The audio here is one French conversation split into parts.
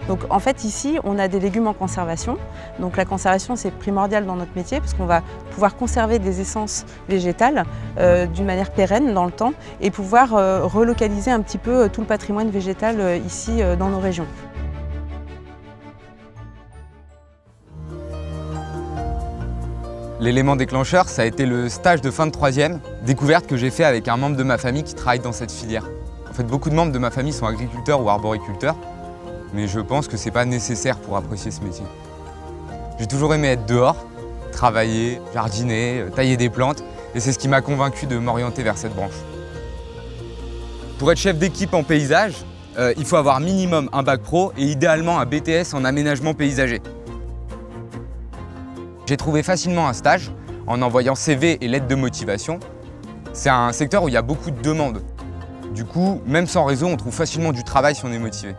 Donc en fait ici on a des légumes en conservation. Donc la conservation c'est primordial dans notre métier parce qu'on va pouvoir conserver des essences végétales d'une manière pérenne dans le temps et pouvoir relocaliser un petit peu tout le patrimoine végétal ici dans nos régions. L'élément déclencheur, ça a été le stage de fin de 3e, découverte que j'ai fait avec un membre de ma famille qui travaille dans cette filière. En fait, beaucoup de membres de ma famille sont agriculteurs ou arboriculteurs, mais je pense que c'est pas nécessaire pour apprécier ce métier. J'ai toujours aimé être dehors, travailler, jardiner, tailler des plantes, et c'est ce qui m'a convaincu de m'orienter vers cette branche. Pour être chef d'équipe en paysage, il faut avoir minimum un bac pro et idéalement un BTS en aménagement paysager. J'ai trouvé facilement un stage en envoyant CV et lettre de motivation. C'est un secteur où il y a beaucoup de demandes. Du coup, même sans réseau, on trouve facilement du travail si on est motivé.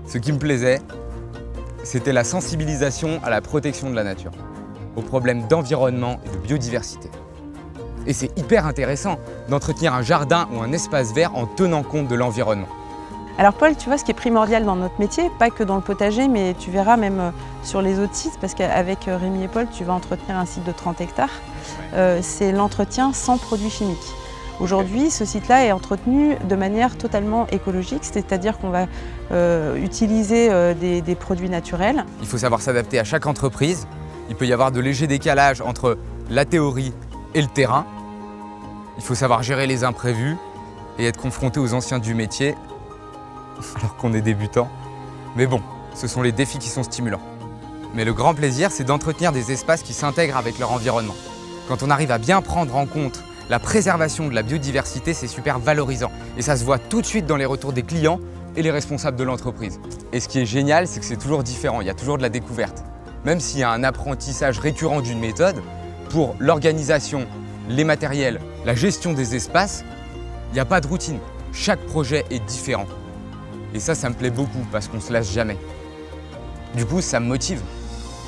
Ce qui me plaisait, c'était la sensibilisation à la protection de la nature, aux problèmes d'environnement et de biodiversité. Et c'est hyper intéressant d'entretenir un jardin ou un espace vert en tenant compte de l'environnement. Alors Paul, tu vois, ce qui est primordial dans notre métier, pas que dans le potager, mais tu verras même sur les autres sites, parce qu'avec Rémi et Paul, tu vas entretenir un site de 30 hectares, c'est l'entretien sans produits chimiques. Aujourd'hui, ce site-là est entretenu de manière totalement écologique, c'est-à-dire qu'on va utiliser des produits naturels. Il faut savoir s'adapter à chaque entreprise. Il peut y avoir de légers décalages entre la théorie et le terrain. Il faut savoir gérer les imprévus et être confronté aux anciens du métier, alors qu'on est débutant. Mais bon, ce sont les défis qui sont stimulants. Mais le grand plaisir, c'est d'entretenir des espaces qui s'intègrent avec leur environnement. Quand on arrive à bien prendre en compte la préservation de la biodiversité, c'est super valorisant. Et ça se voit tout de suite dans les retours des clients et les responsables de l'entreprise. Et ce qui est génial, c'est que c'est toujours différent, il y a toujours de la découverte. Même s'il y a un apprentissage récurrent d'une méthode, pour l'organisation, les matériels, la gestion des espaces, il n'y a pas de routine. Chaque projet est différent. Et ça me plaît beaucoup parce qu'on ne se lasse jamais. Du coup, ça me motive.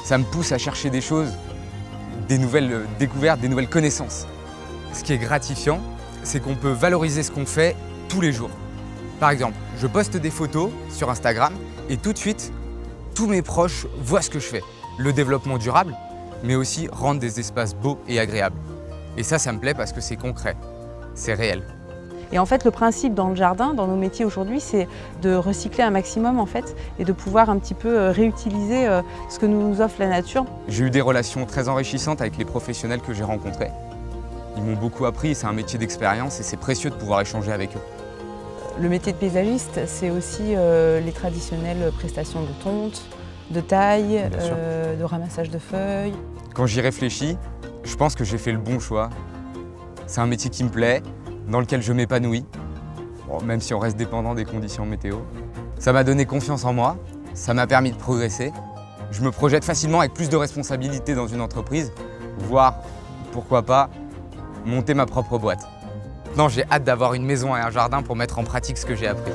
Ça me pousse à chercher des choses, des nouvelles découvertes, des nouvelles connaissances. Ce qui est gratifiant, c'est qu'on peut valoriser ce qu'on fait tous les jours. Par exemple, je poste des photos sur Instagram et tout de suite, tous mes proches voient ce que je fais. Le développement durable, mais aussi rendre des espaces beaux et agréables. Et ça me plaît parce que c'est concret, c'est réel. Et en fait, le principe dans le jardin, dans nos métiers aujourd'hui, c'est de recycler un maximum en fait et de pouvoir un petit peu réutiliser ce que nous offre la nature. J'ai eu des relations très enrichissantes avec les professionnels que j'ai rencontrés. Ils m'ont beaucoup appris, c'est un métier d'expérience et c'est précieux de pouvoir échanger avec eux. Le métier de paysagiste, c'est aussi les traditionnelles prestations de tonte, de taille, de ramassage de feuilles. Quand j'y réfléchis, je pense que j'ai fait le bon choix. C'est un métier qui me plaît, dans lequel je m'épanouis, bon, même si on reste dépendant des conditions météo. Ça m'a donné confiance en moi, ça m'a permis de progresser. Je me projette facilement avec plus de responsabilités dans une entreprise, voire, pourquoi pas, monter ma propre boîte. Maintenant, j'ai hâte d'avoir une maison et un jardin pour mettre en pratique ce que j'ai appris.